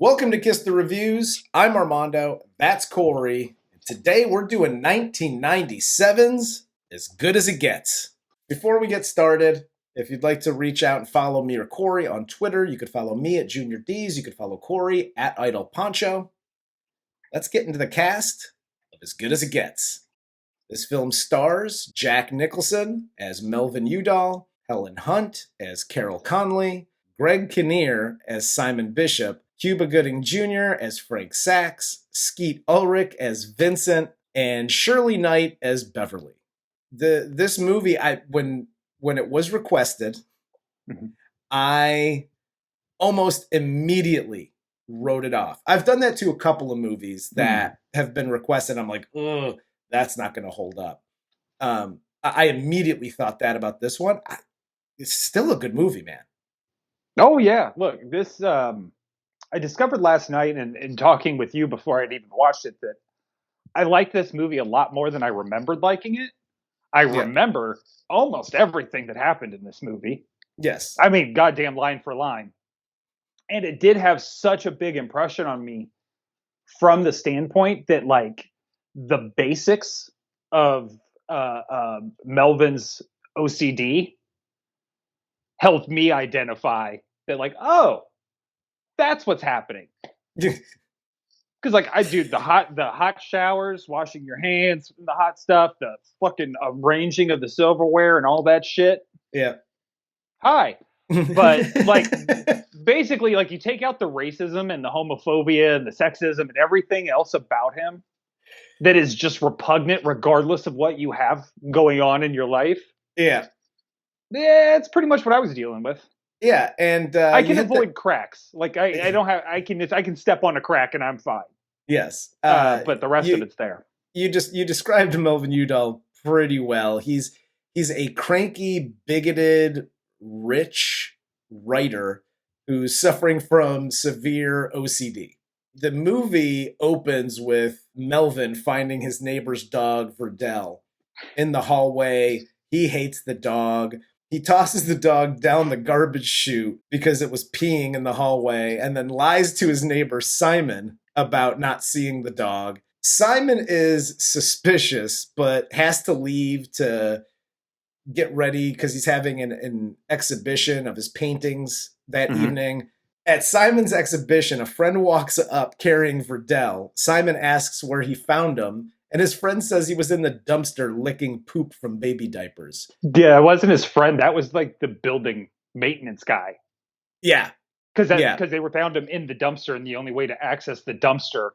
Welcome to Kiss the Reviews. I'm Armando. That's Corey. Today we're doing 1997's As Good as It Gets. Before we get started, if you'd like to reach out and follow me or Corey on Twitter, you could follow me at Junior D's. You could follow Corey at Idle Poncho. Let's get into the cast of As Good as It Gets. This film stars Jack Nicholson as Melvin Udall, Helen Hunt as Carol Connelly, Greg Kinnear as Simon Bishop, Cuba Gooding Jr. as Frank Sachs, Skeet Ulrich as Vincent, and Shirley Knight as Beverly. This movie, when it was requested, I almost immediately wrote it off. I've done that to a couple of movies that have been requested. I'm like, ugh, that's not going to hold up. I immediately thought that about this one. It's still a good movie, man. Oh yeah, look, this I discovered last night and talking with you before I'd even watched it that I like this movie a lot more than I remembered liking it. I remember almost everything that happened in this movie. Yes. I mean, goddamn line for line. And it did have such a big impression on me from the standpoint that like the basics of Melvin's OCD helped me identify that like, oh, that's what's happening. Because like I do the hot showers, washing your hands, the hot stuff, the fucking arranging of the silverware and all that shit. Yeah. Hi. But like basically like you take out the racism and the homophobia and the sexism and everything else about him that is just repugnant regardless of what you have going on in your life. Yeah. Yeah, it's pretty much what I was dealing with. Yeah, and I can avoid cracks. Like I don't have. I can step on a crack and I'm fine. Yes, but the rest of it's there. You described Melvin Udall pretty well. He's a cranky, bigoted, rich writer who's suffering from severe OCD. The movie opens with Melvin finding his neighbor's dog Verdell in the hallway. He hates the dog. He tosses the dog down the garbage chute because it was peeing in the hallway and then lies to his neighbor Simon about not seeing the dog. Simon is suspicious but has to leave to get ready because he's having an exhibition of his paintings that evening. At Simon's exhibition, a friend walks up carrying Verdell. Simon asks where he found him. And his friend says he was in the dumpster licking poop from baby diapers. Yeah, it wasn't his friend. That was like the building maintenance guy. Yeah. Because they were found him in the dumpster, and the only way to access the dumpster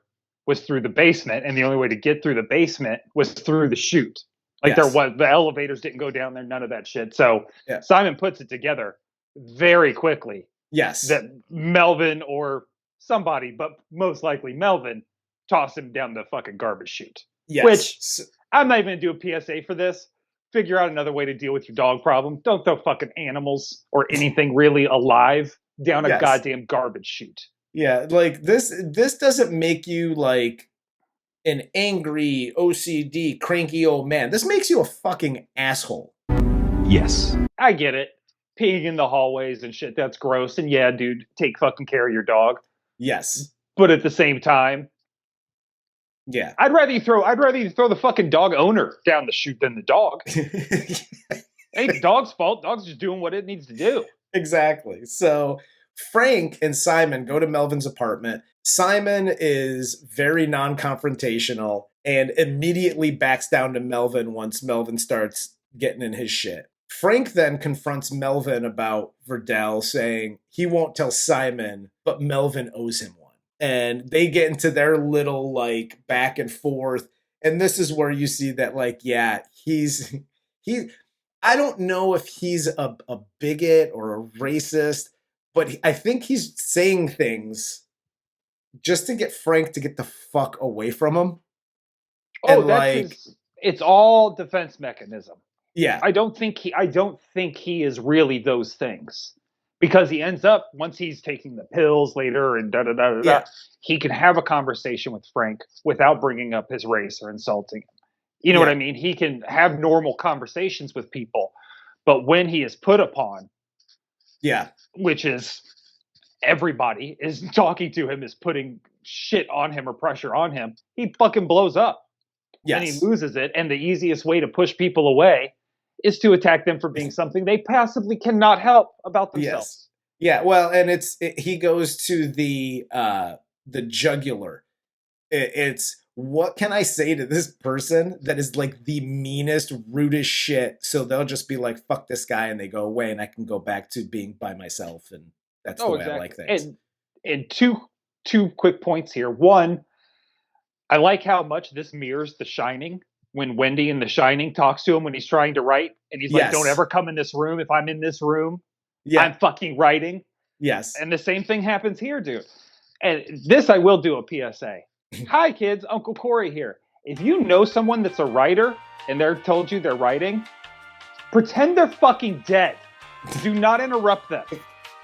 was through the basement, and the only way to get through the basement was through the chute. Like the elevators didn't go down there, none of that shit. So Simon puts it together very quickly. Yes. That Melvin or somebody, but most likely Melvin, tossed him down the fucking garbage chute. Yes. Which I'm not even going to do a PSA for this. Figure out another way to deal with your dog problem. Don't throw fucking animals or anything really alive down a goddamn garbage chute. Yeah, like this doesn't make you like an angry, OCD, cranky old man. This makes you a fucking asshole. Yes. I get it. Peeing in the hallways and shit, that's gross. And yeah, dude, take fucking care of your dog. Yes. But at the same time, yeah, I'd rather you throw the fucking dog owner down the chute than the dog. Ain't the dog's fault. Dog's just doing what it needs to do. Exactly. So Frank and Simon go to Melvin's apartment. Simon is very non-confrontational and immediately backs down to Melvin once Melvin starts getting in his shit. Frank then confronts Melvin about Verdell, saying he won't tell Simon, but Melvin owes him one. And they get into their little like back and forth. And this is where you see that like, yeah, I don't know if he's a bigot or a racist, but I think he's saying things just to get Frank to get the fuck away from him. Oh, it's all defense mechanism. Yeah. I don't think he is really those things. Because he ends up, once he's taking the pills later and he can have a conversation with Frank without bringing up his race or insulting him. You know what I mean? He can have normal conversations with people. But when he is put upon, which is everybody is talking to him, is putting shit on him or pressure on him, he fucking blows up. Yes. And he loses it. And the easiest way to push people away is to attack them for being something they passively cannot help about themselves. Yes. Yeah, well, and he goes to the jugular. It's, what can I say to this person that is like the meanest, rudest shit? So they'll just be like, fuck this guy, and they go away, and I can go back to being by myself. And that's the way I like things. And two quick points here. One, I like how much this mirrors The Shining, when Wendy in The Shining talks to him when he's trying to write, and he's like, don't ever come in this room. If I'm in this room, I'm fucking writing. Yes. And the same thing happens here, dude. And this, I will do a PSA. Hi, kids. Uncle Corey here. If you know someone that's a writer and they're told you they're writing, pretend they're fucking dead. Do not interrupt them.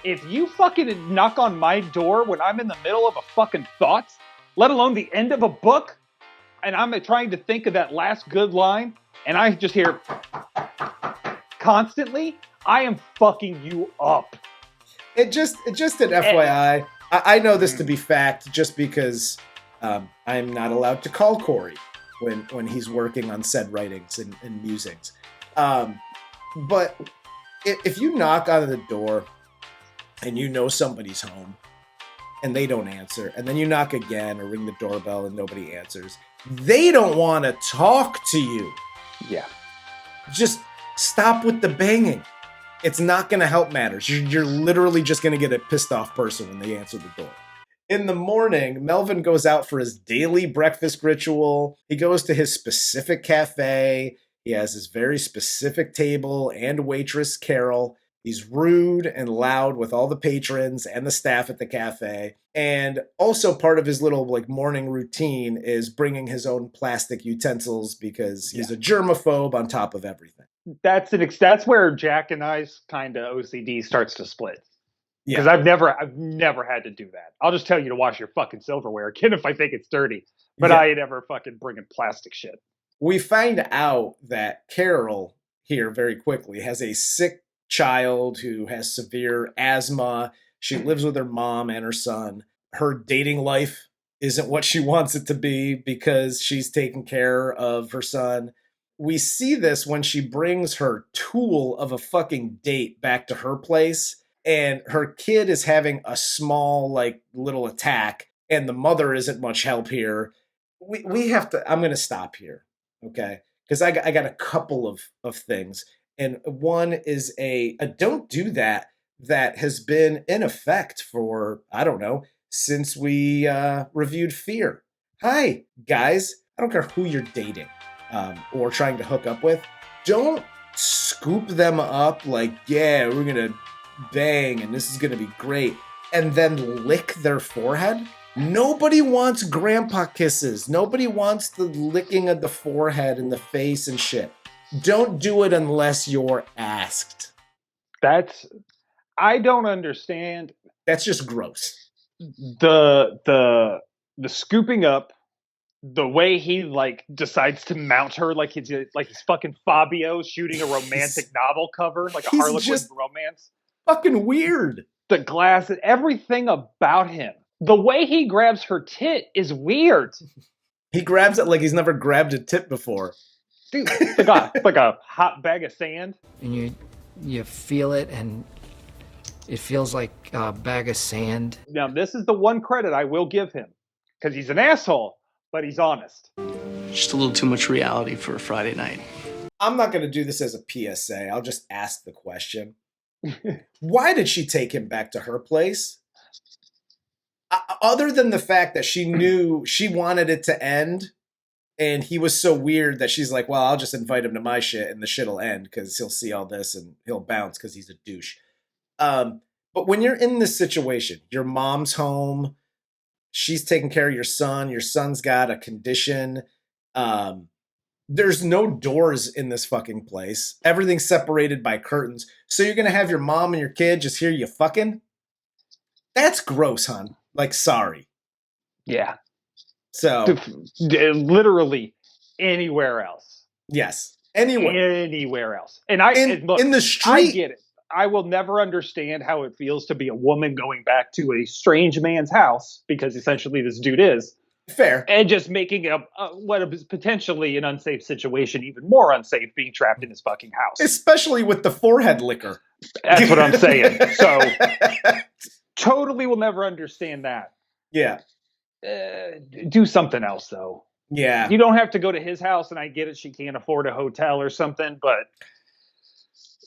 If you fucking knock on my door when I'm in the middle of a fucking thought, let alone the end of a book, and I'm trying to think of that last good line, and I just hear constantly, I am fucking you up. It just an FYI. I know this to be fact just because I'm not allowed to call Corey when he's working on said writings and musings. But if you knock on the door and you know somebody's home and they don't answer, and then you knock again or ring the doorbell and nobody answers, they don't want to talk to you. Yeah. Just stop with the banging. It's not going to help matters. You're literally just going to get a pissed off person when they answer the door. In the morning, Melvin goes out for his daily breakfast ritual. He goes to his specific cafe. He has his very specific table and waitress, Carol. He's rude and loud with all the patrons and the staff at the cafe. And also part of his little morning routine is bringing his own plastic utensils because he's a germaphobe on top of everything. That's where Jack and I's kind of OCD starts to split. Because I've never had to do that. I'll just tell you to wash your fucking silverware again if I think it's dirty. But I ain't ever fucking bringing plastic shit. We find out that Carol here very quickly has a sick child who has severe asthma. She lives with her mom and her son. Her dating life isn't what she wants it to be because she's taking care of her son. We see this when she brings her tool of a fucking date back to her place. And her kid is having a small, little attack, and the mother isn't much help here. We have to, I'm going to stop here, okay? Because I got a couple of things. And one is a don't do that has been in effect for, I don't know, since we reviewed Fear. Hi, guys. I don't care who you're dating or trying to hook up with. Don't scoop them up like, yeah, we're going to bang and this is gonna be great, and then lick their forehead. Nobody wants grandpa kisses. Nobody wants the licking of the forehead and the face and shit. Don't do it unless you're asked. I don't understand. That's just gross. The scooping up, the way he decides to mount her like he's fucking Fabio shooting a romantic novel cover, like a Harlequin romance. Fucking weird. The glass, everything about him. The way he grabs her tit is weird. He grabs it like he's never grabbed a tit before. Dude, it's like a hot bag of sand. And you feel it, and it feels like a bag of sand. Now, this is the one credit I will give him. Because he's an asshole, but he's honest. Just a little too much reality for a Friday night. I'm not going to do this as a PSA. I'll just ask the question. Why did she take him back to her place? Other than the fact that she knew she wanted it to end, and he was so weird that she's like, well, I'll just invite him to my shit and the shit'll end because he'll see all this and he'll bounce because he's a douche. But when you're in this situation, your mom's home, she's taking care of your son's got a condition. There's no doors in this fucking place. Everything's separated by curtains. So you're going to have your mom and your kid just hear you fucking? That's gross, hon. Sorry. Yeah. So. Literally anywhere else. Yes. Anywhere. Anywhere else. And look, in the street. I get it. I will never understand how it feels to be a woman going back to a strange man's house, because essentially this dude is. Fair. And just making what is potentially an unsafe situation even more unsafe, being trapped in his fucking house. Especially with the forehead liquor. That's what I'm saying. So, totally will never understand that. Yeah. Do something else, though. Yeah. You don't have to go to his house, and I get it, she can't afford a hotel or something, but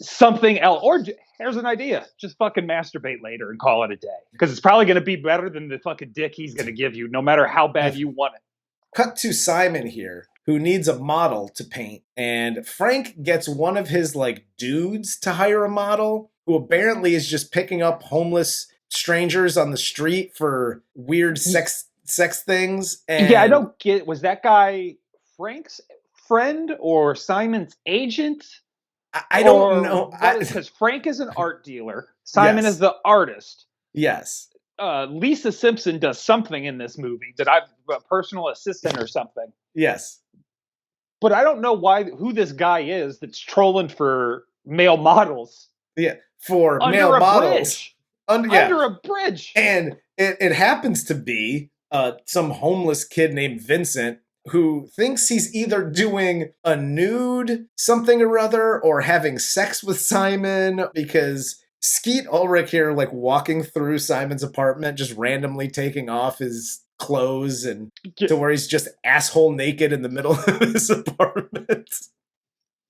something else. Or here's an idea. Just fucking masturbate later and call it a day. Because it's probably going to be better than the fucking dick he's going to give you, no matter how bad you want it. Cut to Simon here, who needs a model to paint. And Frank gets one of his, like, dudes to hire a model, who apparently is just picking up homeless strangers on the street for weird sex things. And yeah, I don't get, was that guy Frank's friend or Simon's agent? I don't know. Because Frank is an art dealer. Simon Yes. is the artist. Yes. Lisa Simpson does something in this movie that I've a personal assistant or something. Yes. But I don't know who this guy is that's trolling for male models. Yeah. For Under male a models. bridge. Under Under a bridge. And it happens to be some homeless kid named Vincent, who thinks he's either doing a nude something or other or having sex with Simon, because Skeet Ulrich here, like, walking through Simon's apartment, just randomly taking off his clothes and to where he's just asshole naked in the middle of his apartment.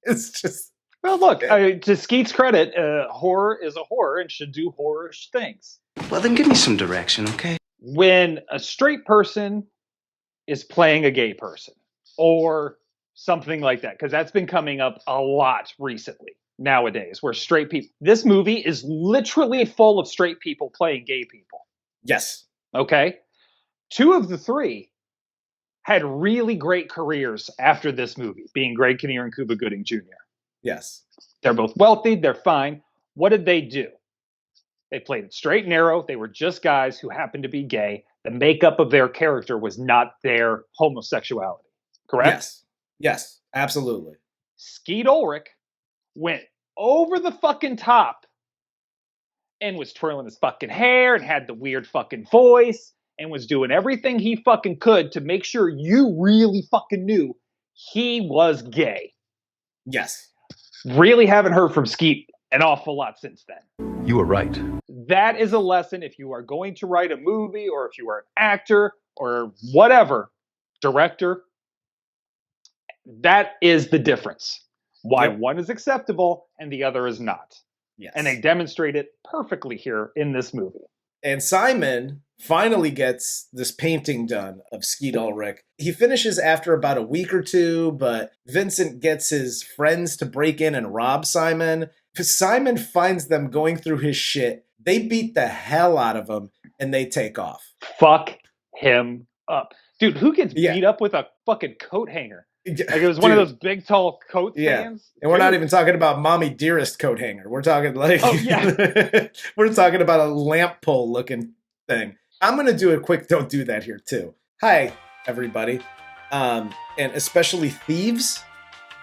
It's just... Well, look, to Skeet's credit, horror is a horror and should do horrorish things. Well, then give me some direction, okay? When a straight person is playing a gay person or something like that, because that's been coming up a lot recently nowadays, where straight people, this movie is literally full of straight people playing gay people. Yes. Okay. 2 of the 3 had really great careers after this movie, being Greg Kinnear and Cuba Gooding Jr. Yes. They're both wealthy. They're fine. What did they do? They played it straight and narrow. They were just guys who happened to be gay. The makeup of their character was not their homosexuality. Correct? Yes. Yes. Absolutely. Skeet Ulrich went over the fucking top and was twirling his fucking hair and had the weird fucking voice and was doing everything he fucking could to make sure you really fucking knew he was gay. Yes. Really haven't heard from Skeet an awful lot since then. You were right. That is a lesson if you are going to write a movie, or if you are an actor or whatever, director. That is the difference. Why one is acceptable and the other is not. Yes. And they demonstrate it perfectly here in this movie. And Simon finally gets this painting done of Skeet Ulrich. He finishes after about a week or 2, but Vincent gets his friends to break in and rob Simon. Simon finds them going through his shit. They beat the hell out of him, and they take off. Fuck him up. Dude, who gets beat up with a fucking coat hanger? Like, it was one of those big, tall coat stands. And we're not even talking about Mommy Dearest coat hanger. We're talking like... Oh, yeah. We're talking about a lamp pole looking thing. I'm going to do a quick don't do that here, too. Hi, everybody. And especially thieves.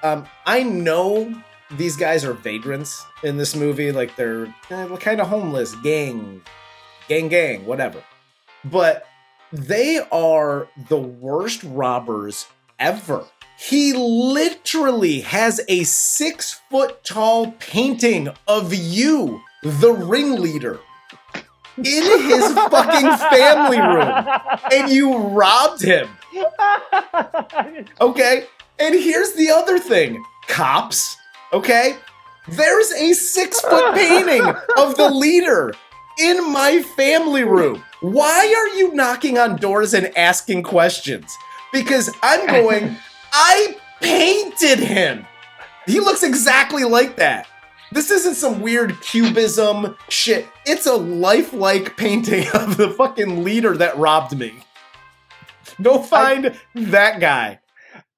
I know these guys are vagrants in this movie. Like, they're kind of homeless. Gang, whatever. But they are the worst robbers ever. He literally has a 6-foot-tall painting of you, the ringleader, in his fucking family room. And you robbed him. Okay? And here's the other thing. Cops, okay? There's a 6-foot painting of the leader in my family room. Why are you knocking on doors and asking questions? Because I'm going... I painted him. He looks exactly like that. This isn't some weird cubism shit. It's a lifelike painting of the fucking leader that robbed me. Go find that guy.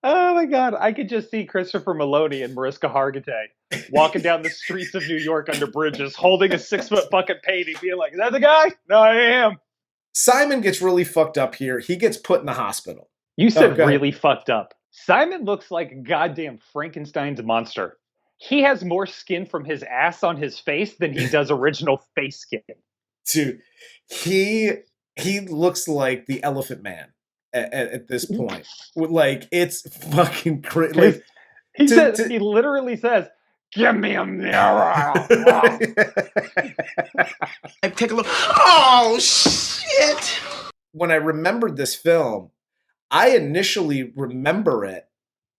Oh my God. I could just see Christopher Maloney and Mariska Hargitay walking down the streets of New York under bridges, holding a 6-foot fucking painting, being like, is that the guy? No, I am. Simon gets really fucked up here. He gets put in the hospital. You said really fucked up. Simon looks like a goddamn Frankenstein's monster. he has more skin from his ass on his face than he does original face skin. Dude, he looks like the Elephant Man at this point. Like, it's fucking crazy. Like, He literally says, "Give me a mirror." Take a look. Oh, shit. When I remembered this film, I initially remember it,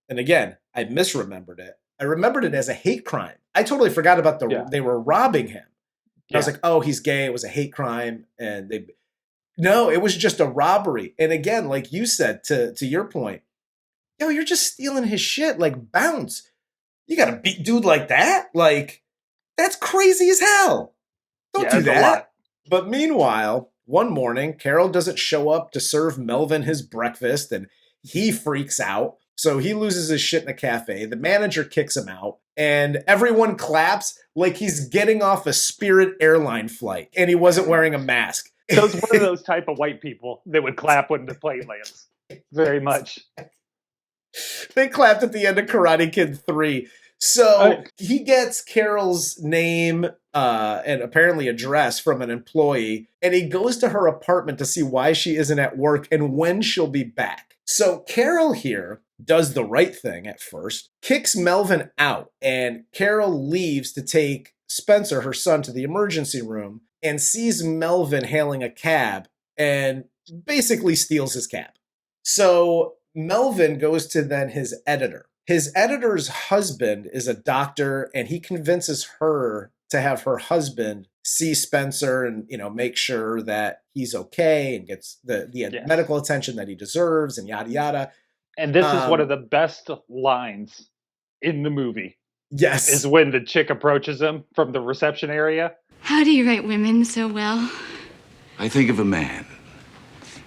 and again, I misremembered it. I remembered it as a hate crime. I totally forgot about they were robbing him. I was like, oh, he's gay. It was a hate crime. And no, it was just a robbery. And again, like you said, to your point, yo, you're just stealing his shit. Like, bounce. You got to beat dude like that? Like, that's crazy as hell. Don't do that. But meanwhile, one morning, Carol doesn't show up to serve Melvin his breakfast, and he freaks out. So he loses his shit in the cafe. The manager kicks him out, and everyone claps like he's getting off a Spirit airline flight, and he wasn't wearing a mask. So it's one of those type of white people that would clap when the plane lands. Very much. They clapped at the end of Karate Kid 3. So he gets Carol's name and apparently address from an employee, and he goes to her apartment to see why she isn't at work and when she'll be back. So Carol here does the right thing at first, kicks Melvin out, and Carol leaves to take Spencer, her son, to the emergency room and sees Melvin hailing a cab and basically steals his cab. So Melvin goes to then his editor. His editor's husband is a doctor, and he convinces her to have her husband see Spencer and, make sure that he's okay and gets the medical attention that he deserves and yada, yada. And this is one of the best lines in the movie. Yes. Is when the chick approaches him from the reception area. How do you write women so well? I think of a man,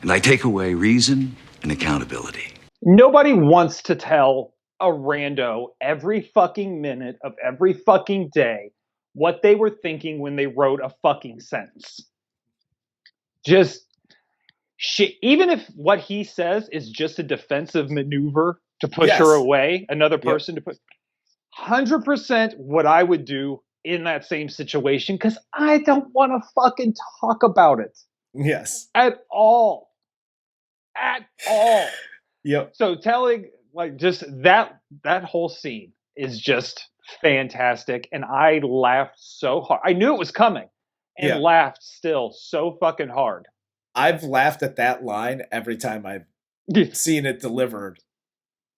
and I take away reason and accountability. Nobody wants to tell a rando every fucking minute of every fucking day what they were thinking when they wrote a fucking sentence. Just shit. Even if what he says is just a defensive maneuver to push her away, another person to put 100% what I would do in that same situation, because I don't want to fucking talk about it. Yes. At all. Yep. So telling, just that whole scene is just fantastic, and I laughed so hard. I knew it was coming, and laughed still so fucking hard. I've laughed at that line every time I've seen it delivered.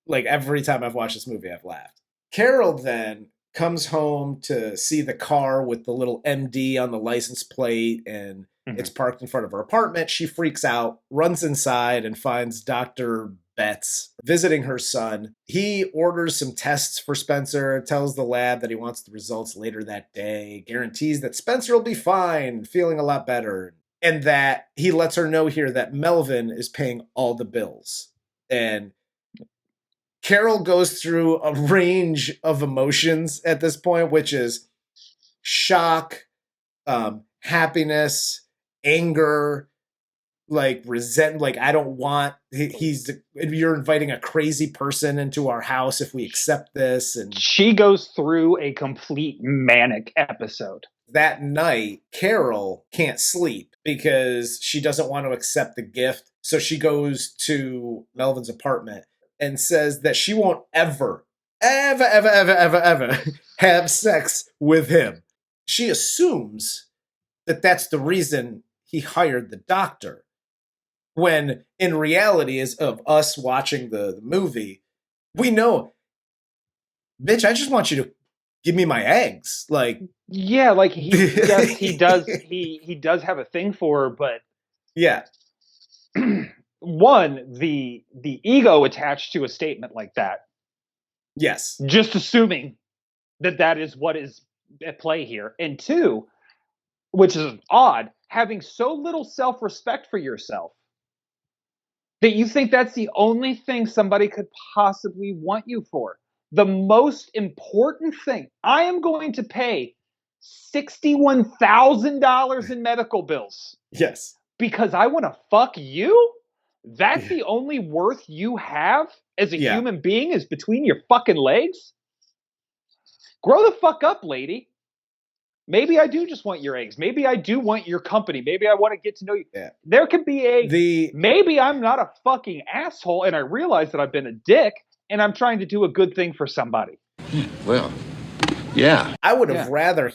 Like, every time I've watched this movie, I've laughed. Carol then comes home to see the car with the little MD on the license plate, and it's parked in front of her apartment. She freaks out, runs inside, and finds Dr. Betts visiting her son. He orders some tests for Spencer, tells the lab that he wants the results later that day, guarantees that Spencer will be fine, feeling a lot better, and that he lets her know here that Melvin is paying all the bills. And Carol goes through a range of emotions at this point, which is shock, happiness, anger, resent. I don't want, you're inviting a crazy person into our house if we accept this. And she goes through a complete manic episode. That night, Carol can't sleep because she doesn't want to accept the gift. So she goes to Melvin's apartment and says that she won't ever have sex with him. She assumes that that's the reason he hired the doctor. When in reality, as of us watching the movie, we know, bitch, I just want you to give me my eggs. He does have a thing for her, but yeah. One, the ego attached to a statement like that. Yes. Just assuming that is what is at play here. And two, which is odd, having so little self-respect for yourself that you think that's the only thing somebody could possibly want you for. The most important thing, I am going to pay $61,000 in medical bills. Yes. Because I want to fuck you? That's the only worth you have as a human being is between your fucking legs? grow the fuck up, lady. Maybe I do just want your eggs. Maybe I do want your company. Maybe I want to get to know you. Yeah. There could be maybe I'm not a fucking asshole and I realize that I've been a dick and I'm trying to do a good thing for somebody. Well, yeah. I would have rather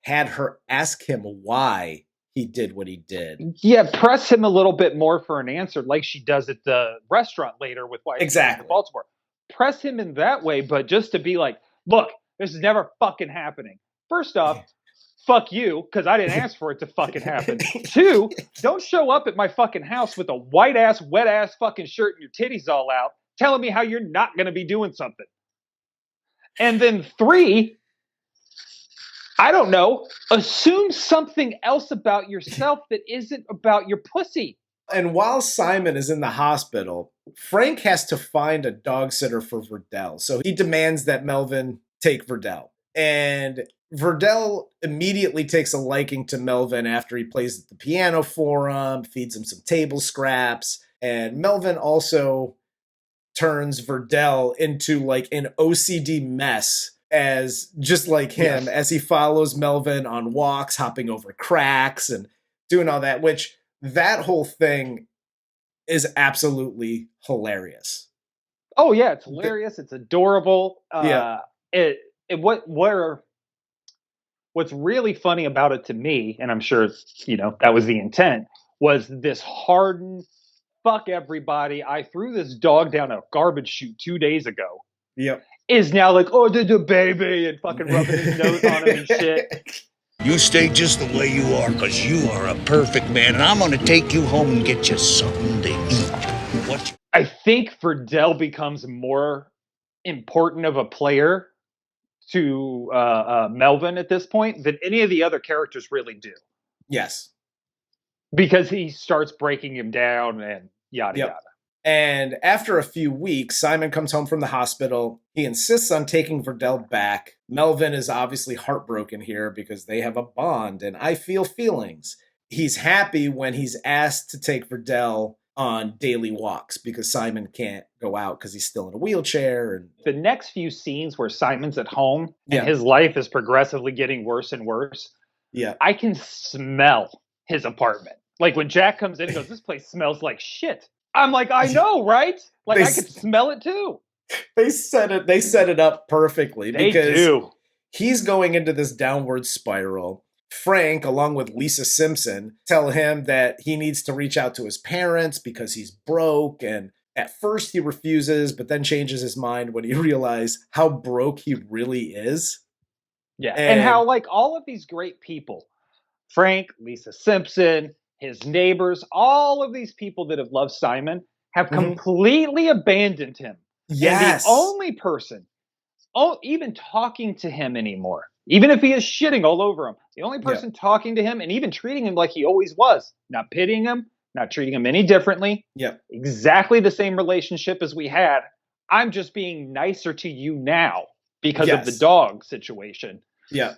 had her ask him why he did what he did. Yeah, press him a little bit more for an answer, like she does at the restaurant later with White Exactly. Baltimore. Press him in that way, but just to be like, look, this is never fucking happening. First off, fuck you, because I didn't ask for it to fucking happen. 2, don't show up at my fucking house with a white ass, wet ass fucking shirt and your titties all out, telling me how you're not going to be doing something. And then 3, I don't know, assume something else about yourself that isn't about your pussy. And while Simon is in the hospital, Frank has to find a dog sitter for Verdell. So he demands that Melvin take Verdell. And Verdell immediately takes a liking to Melvin after he plays the piano for him, feeds him some table scraps. And Melvin also turns Verdell into like an OCD mess as just like him, as he follows Melvin on walks, hopping over cracks and doing all that, which that whole thing is absolutely hilarious. Oh yeah, it's hilarious. It's adorable. What's really funny about it to me, and I'm sure that was the intent, was this hardened fuck everybody. I threw this dog down a garbage chute 2 days ago. Yep. Is now like, oh, the baby, and fucking rubbing his nose on him and shit. You stay just the way you are, because you are a perfect man, and I'm going to take you home and get you something to eat. I think Verdell becomes more important of a player to Melvin at this point than any of the other characters really do. Yes. Because he starts breaking him down and yada yada. And after a few weeks, Simon comes home from the hospital. He insists on taking Verdell back. Melvin is obviously heartbroken here because they have a bond, and I feel feelings. He's happy when he's asked to take Verdell on daily walks because Simon can't go out because he's still in a wheelchair. And the next few scenes where Simon's at home and his life is progressively getting worse and worse. Yeah. I can smell his apartment. Like when Jack comes in and goes, this place smells like shit. I'm like, I know, right? Like I could smell it too. They set it up perfectly because he's going into this downward spiral. Frank, along with Lisa Simpson, tell him that he needs to reach out to his parents because he's broke. And at first he refuses, but then changes his mind when he realizes how broke he really is. Yeah. And how like all of these great people, Frank, Lisa Simpson, his neighbors, all of these people that have loved Simon have completely abandoned him. Yes. And the only person even talking to him anymore, even if he is shitting all over him, the only person talking to him and even treating him like he always was, not pitying him, not treating him any differently. Exactly the same relationship as we had. I'm just being nicer to you now because of the dog situation. Yeah.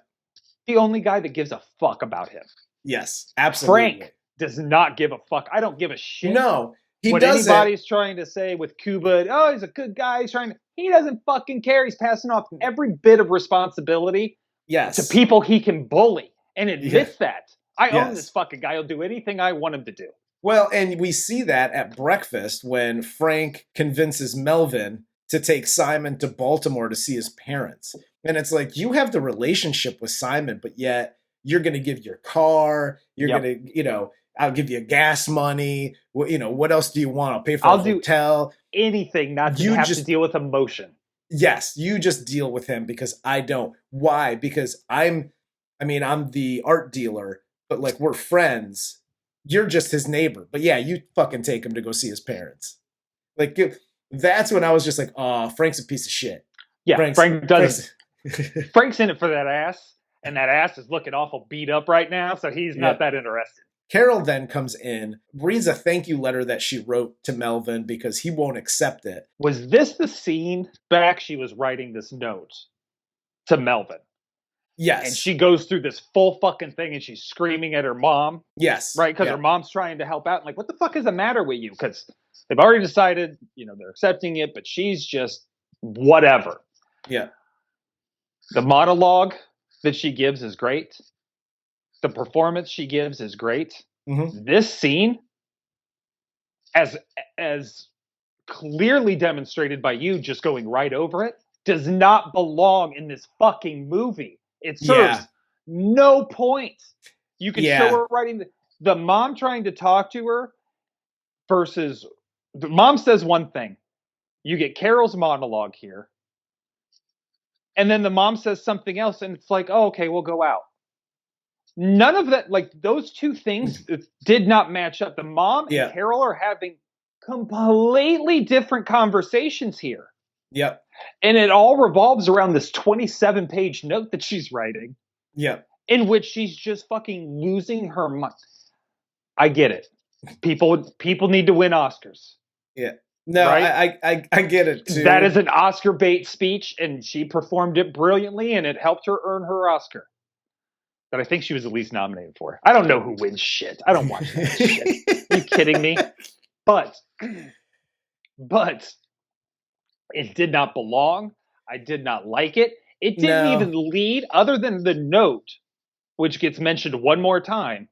The only guy that gives a fuck about him. Yes, absolutely. Frank does not give a fuck. I don't give a shit. No, he what doesn't. Anybody's trying to say with Cuba, oh, he's a good guy. He doesn't fucking care. He's passing off every bit of responsibility to people he can bully and admits that. I own this fucking guy. He'll do anything I want him to do. Well, and we see that at breakfast when Frank convinces Melvin to take Simon to Baltimore to see his parents. And it's like, you have the relationship with Simon, but yet you're going to give your car, you're going to, I'll give you gas money. What else do you want? I'll pay for a hotel. Anything not to have to deal with emotion. Yes, you just deal with him because I don't. Why? Because I'm the art dealer, but like we're friends. You're just his neighbor. But yeah, you fucking take him to go see his parents. Like that's when I was just like, oh, Frank's a piece of shit. Yeah, Frank does. Frank's in it for that ass, and that ass is looking awful beat up right now, so he's not that interested. Carol then comes in, reads a thank you letter that she wrote to Melvin because he won't accept it. Was this the scene back she was writing this note to Melvin? Yes. And she goes through this full fucking thing and she's screaming at her mom. Yes. Right? Because her mom's trying to help out. Like, what the fuck is the matter with you? Because they've already decided, they're accepting it, but she's just whatever. Yeah. The monologue that she gives is great. The performance she gives is great. Mm-hmm. This scene, as clearly demonstrated by you just going right over it, does not belong in this fucking movie. It serves no point. You can show her writing the mom trying to talk to her versus the mom says one thing. You get Carol's monologue here. And then the mom says something else, and it's like, oh, okay, we'll go out. None of that, like those two things did not match up. The mom and Carol are having completely different conversations here. Yep. And it all revolves around this 27-page note that she's writing. Yep. In which she's just fucking losing her mind. I get it. People need to win Oscars. Yeah. No, right? I get it too. That is an Oscar bait speech, and she performed it brilliantly, and it helped her earn her Oscar. That I think she was at least nominated for. I don't know who wins shit. I don't watch that shit. Are you kidding me? But it did not belong. I did not like it. It didn't even lead, other than the note, which gets mentioned one more time.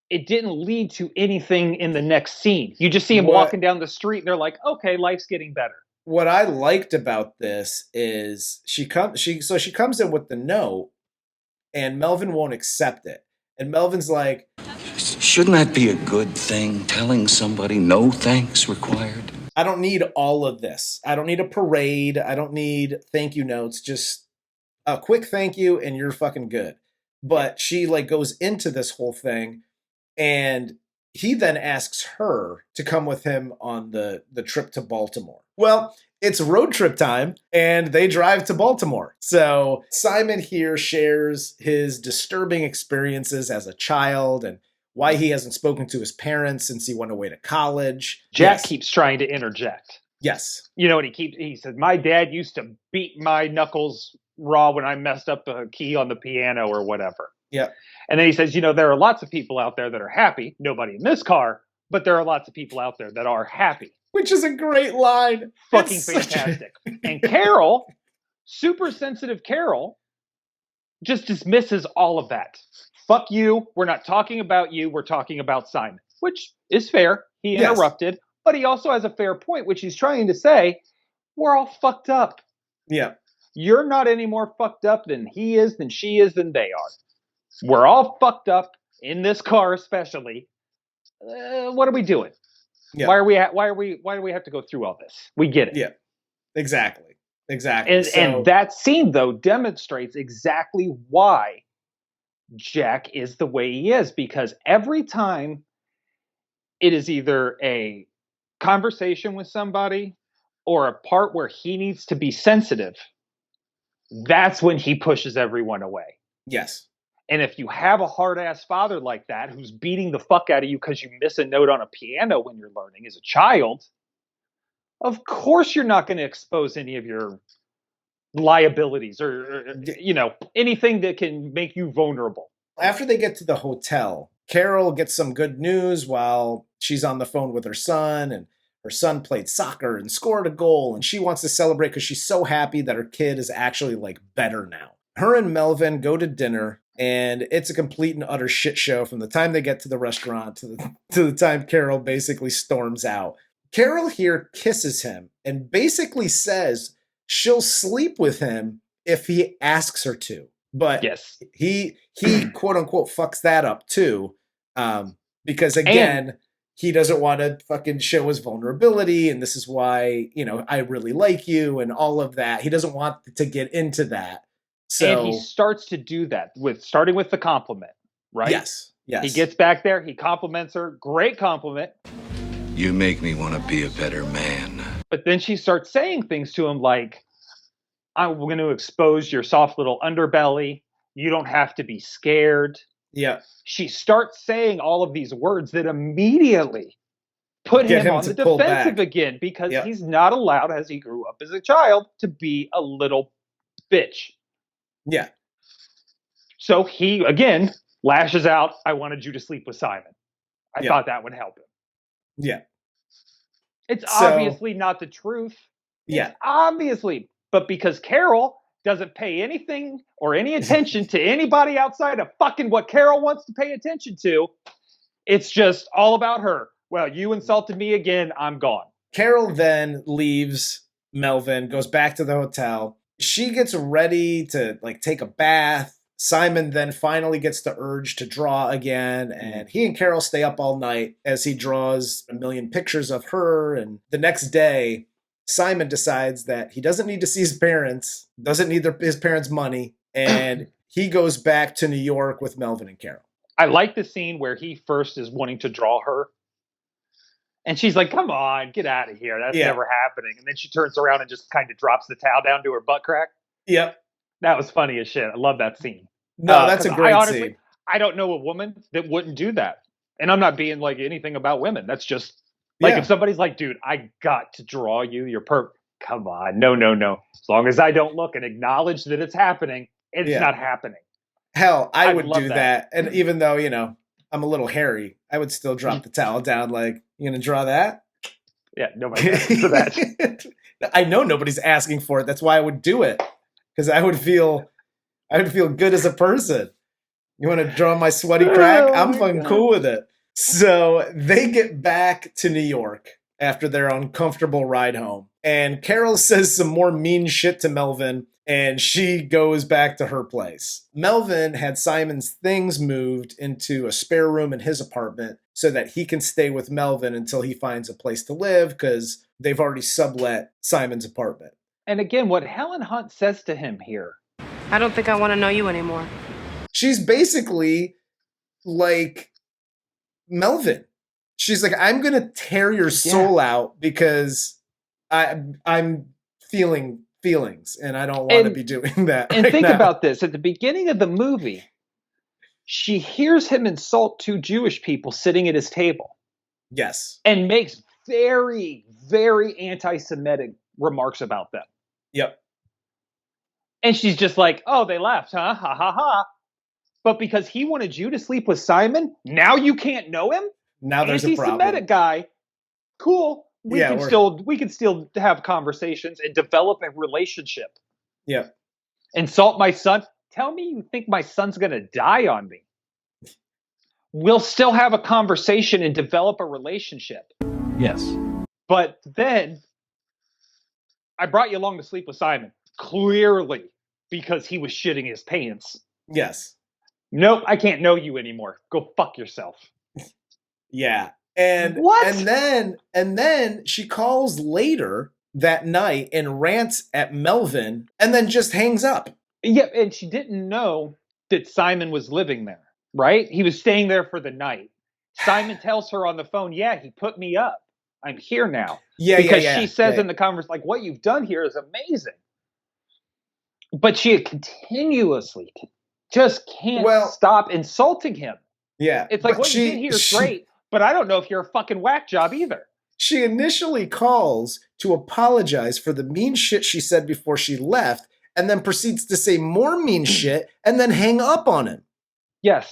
It didn't lead to anything in the next scene. You just see him walking down the street, and they're like, okay, life's getting better. What I liked about this is she comes in with the note, and Melvin won't accept it. And Melvin's like, shouldn't that be a good thing? Telling somebody no thanks required? I don't need all of this. I don't need a parade. I don't need thank you notes. Just a quick thank you and you're fucking good. But she like goes into this whole thing, and he then asks her to come with him on the trip to Baltimore. Well, it's road trip time, and they drive to Baltimore. So Simon here shares his disturbing experiences as a child and why he hasn't spoken to his parents since he went away to college. Jack keeps trying to interject. Yes. You know, and he said, my dad used to beat my knuckles raw when I messed up a key on the piano or whatever. Yeah. And then he says, you know, there are lots of people out there that are happy. Nobody in this car, but there are lots of people out there that are happy. Which is a great line. Fucking fantastic. And Carol, super sensitive Carol, just dismisses all of that. Fuck you. We're not talking about you. We're talking about Simon, which is fair. He interrupted, but he also has a fair point, which he's trying to say, we're all fucked up. Yeah. You're not any more fucked up than he is, than she is, than they are. We're all fucked up in this car, especially. What are we doing? Yeah. Why do we have to go through all this? We get it. Yeah, exactly. And that scene, though, demonstrates exactly why Jack is the way he is, because every time it is either a conversation with somebody or a part where he needs to be sensitive, that's when he pushes everyone away. Yes. And if you have a hard-ass father like that who's beating the fuck out of you because you miss a note on a piano when you're learning as a child, of course you're not going to expose any of your liabilities or you know, anything that can make you vulnerable. After they get to the hotel, Carol gets some good news while she's on the phone with her son, and her son played soccer and scored a goal, and she wants to celebrate because she's so happy that her kid is actually like better now. Her and Melvin go to dinner, and it's a complete and utter shit show from the time they get to the restaurant to the time Carol basically storms out. Carol here kisses him and basically says she'll sleep with him if he asks her to. But yes, he quote unquote fucks that up too, because again, he doesn't want to fucking show his vulnerability, and this is why, you know, I really like you and all of that. He doesn't want to get into that. So, and he starts to do that starting with the compliment, right? Yes. He gets back there, he compliments her, great compliment. You make me want to be a better man. But then she starts saying things to him like, I'm going to expose your soft little underbelly. You don't have to be scared. Yeah. She starts saying all of these words that immediately put him on the defensive again, because he's not allowed, as he grew up as a child, to be a little bitch. Yeah. So he, again, lashes out, I wanted you to sleep with Simon. I thought that would help him. Yeah. It's obviously not the truth. Yeah. Obviously. But because Carol doesn't pay anything or any attention to anybody outside of fucking what Carol wants to pay attention to. It's just all about her. Well, you insulted me again. I'm gone. Carol then leaves Melvin, goes back to the hotel. She gets ready to like take a bath. Simon then finally gets the urge to draw again, and he and Carol stay up all night as he draws a million pictures of her. And the next day, Simon decides that he doesn't need to see his parents, doesn't need his parents' money, and he goes back to New York with Melvin and Carol. I like the scene where he first is wanting to draw her. And she's like, come on, get out of here. That's never happening. And then she turns around and just kind of drops the towel down to her butt crack. Yep. That was funny as shit. I love that scene. No, that's a great scene. I don't know a woman that wouldn't do that. And I'm not being like anything about women. That's just like if somebody's like, dude, I got to draw you. You're perfect. Come on. No. As long as I don't look and acknowledge that it's happening, it's not happening. Hell, I would do that. And even though, I'm a little hairy, I would still drop the towel down like, you going to draw that? Yeah, nobody's asking for that. I know nobody's asking for it. That's why I would do it. Because I would feel good as a person. You want to draw my sweaty crack? I'm fucking cool with it. So they get back to New York after their uncomfortable ride home. And Carol says some more mean shit to Melvin, and she goes back to her place. Melvin had Simon's things moved into a spare room in his apartment so that he can stay with Melvin until he finds a place to live, because they've already sublet Simon's apartment. And again, what Helen Hunt says to him here. I don't think I want to know you anymore. She's basically like Melvin. She's like, I'm going to tear your soul out because I'm feeling feelings and I don't want to be doing that. And think about this. At the beginning of the movie, she hears him insult two Jewish people sitting at his table. Yes. And makes very, very anti-Semitic remarks about them. Yep. And she's just like, oh, they left, huh? Ha ha ha. But because he wanted you to sleep with Simon, now you can't know him? Now there's a problem. Anti-Semitic guy. Cool. We can still have conversations and develop a relationship. Yeah. Insult my son. Tell me you think my son's going to die on me. We'll still have a conversation and develop a relationship. Yes. But then I brought you along to sleep with Simon. Clearly because he was shitting his pants. Yes. Nope, I can't know you anymore. Go fuck yourself. Yeah. And what? And then she calls later that night and rants at Melvin and then just hangs up. Yeah, and she didn't know that Simon was living there, right? He was staying there for the night. Simon tells her on the phone, yeah, he put me up. I'm here now. Yeah, because she says in the conversation, like, what you've done here is amazing. But she continuously just can't stop insulting him. Yeah. It's like, what you did here is great, but I don't know if you're a fucking whack job either. She initially calls to apologize for the mean shit she said before she left, and then proceeds to say more mean shit and then hang up on him. Yes.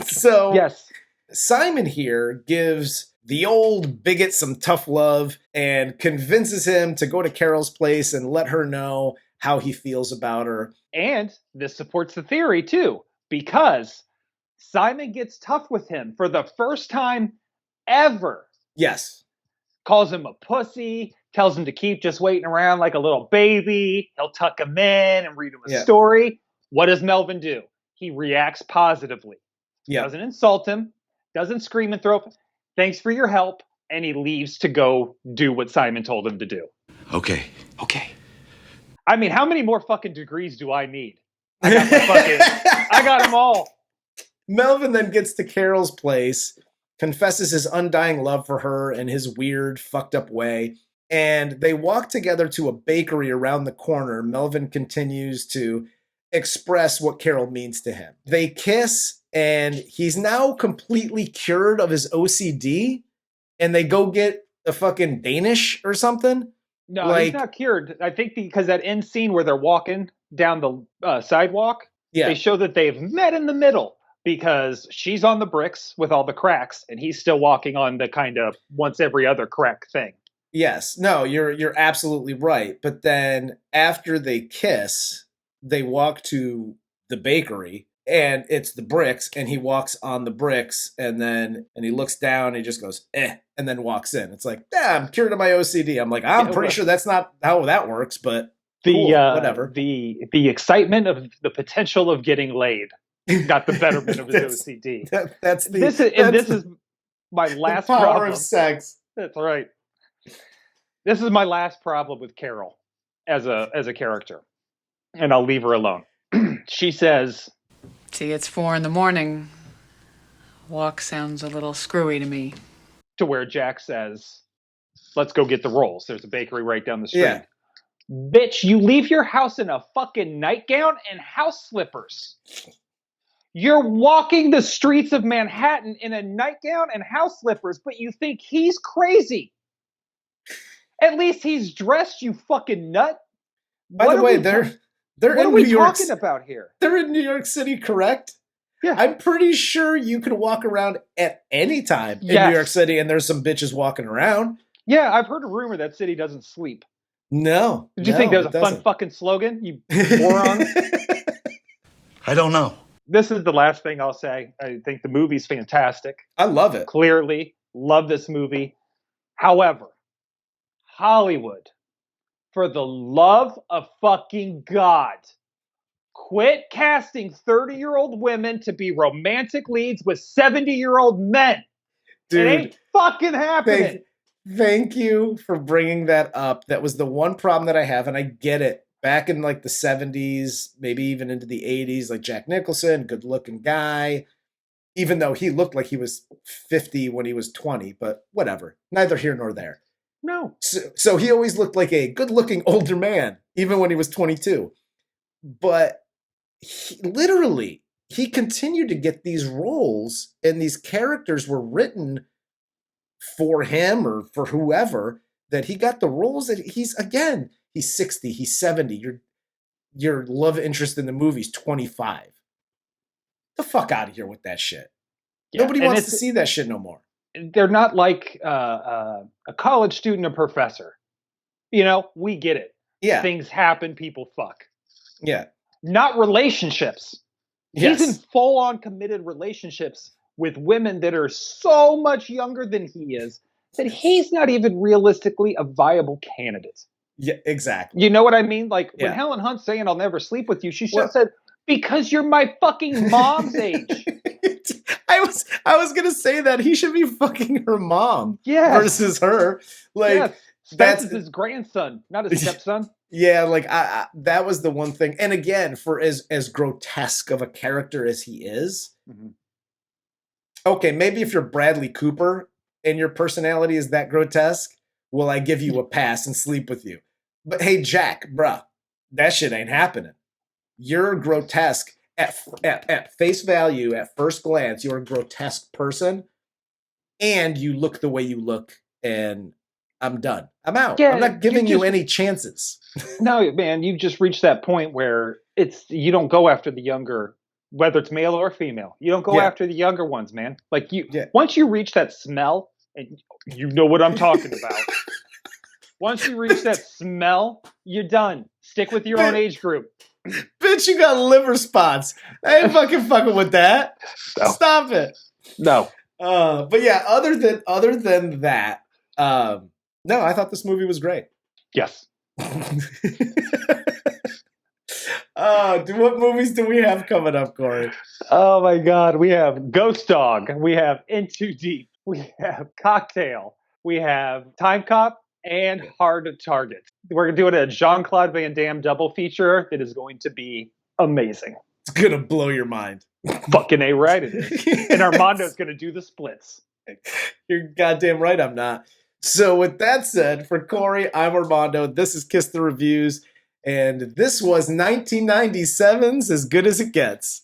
So yes. Simon here gives the old bigot some tough love and convinces him to go to Carol's place and let her know how he feels about her. And this supports the theory too, because Simon gets tough with him for the first time ever. Yes. Calls him a pussy, tells him to keep just waiting around like a little baby. He'll tuck him in and read him a story. What does Melvin do? He reacts positively. Yeah. Doesn't insult him, doesn't scream and throw. Thanks for your help. And he leaves to go do what Simon told him to do. Okay. I mean, how many more fucking degrees do I need? I got them all. Melvin then gets to Carol's place, confesses his undying love for her in his weird, fucked up way, and they walk together to a bakery around the corner. Melvin continues to express what Carol means to him. They kiss, and he's now completely cured of his OCD, and they go get a fucking Danish or something. No, he's not cured. I think because that end scene where they're walking down the sidewalk, they show that they've met in the middle because she's on the bricks with all the cracks and he's still walking on the kind of once every other crack thing. Yes. No, you're absolutely right. But then after they kiss, they walk to the bakery and it's the bricks, and he walks on the bricks, and he looks down and he just goes, and then walks in. It's like, I'm cured of my OCD. I'm like, I'm pretty sure that's not how that works, but cool, whatever. The excitement of the potential of getting laid got the betterment of his OCD. This is my last power problem of sex. That's right. This is my last problem with Carol as a character, and I'll leave her alone. She says, "See, it's 4 a.m. Walk sounds a little screwy to me." To where Jack says, "Let's go get the rolls. There's a bakery right down the street." Yeah. Bitch, you leave your house in a fucking nightgown and house slippers. You're walking the streets of Manhattan in a nightgown and house slippers, but you think he's crazy. At least he's dressed, you fucking nut. By the way, they're what in are we New York. talking about here? They're in New York City, correct? Yeah. I'm pretty sure you can walk around at any time in New York City, and there's some bitches walking around. Yeah, I've heard a rumor that city doesn't sleep. No. Did you think that was a fun fucking slogan, you moron? I don't know. This is the last thing I'll say. I think the movie's fantastic. I love it. Clearly, love this movie. However, Hollywood, for the love of fucking God, quit casting 30-year-old women to be romantic leads with 70-year-old men. Dude, it ain't fucking happening. Thank you for bringing that up. That was the one problem that I have, and I get it. Back in like the 70s, maybe even into the 80s, like Jack Nicholson, good-looking guy, even though he looked like he was 50 when he was 20, but whatever. Neither here nor there. No. So he always looked like a good-looking older man, even when he was 22. But he continued to get these roles, and these characters were written for him or for whoever, that he got the roles that he's 60, he's 70. Your love interest in the movie's 25. The fuck out of here with that shit. Yeah, Nobody wants to see that shit no more. They're not like a college student or professor. You know, we get it. Yeah. Things happen, people fuck. Yeah. Not relationships. Yes. He's in full-on committed relationships with women that are so much younger than he is that he's not even realistically a viable candidate. Yeah, exactly. You know what I mean? Like, Yeah. when Helen Hunt's saying, "I'll never sleep with you," she should have said, "Because you're my fucking mom's age." I was gonna say that he should be fucking her mom versus her. Like, that's his grandson, not his stepson. Yeah, like I that was the one thing. And again, for as grotesque of a character as he is, okay, maybe if you're Bradley Cooper and your personality is that grotesque, will I give you a pass and sleep with you? But hey, Jack, bruh, that shit ain't happening. You're grotesque at face value, at first glance. You're a grotesque person, and you look the way you look, and I'm done. I'm out. Yeah, I'm not giving you any chances. No, man, you've just reached that point where you don't go after the younger, whether it's male or female. You don't go after the younger ones, man. Like once you reach that smell, and you know what I'm talking about. Once you reach that smell, you're done. Stick with your own age group. Bitch, you got liver spots. I ain't fucking with that. No. Stop it. No. But yeah, other than that, no, I thought this movie was great. Yes. What movies do we have coming up, Corey? Oh my God, we have Ghost Dog, we have In Too Deep, we have Cocktail, we have Time Cop, and Hard Target. We're doing a Jean-Claude Van Damme double feature that is going to be amazing. It's gonna blow your mind. Fucking A right it is. And Armando's gonna do the splits. You're goddamn right I'm not. So with that said, for Corey, I'm Armando. This is Kiss the Reviews, and this was 1997's As Good as It Gets.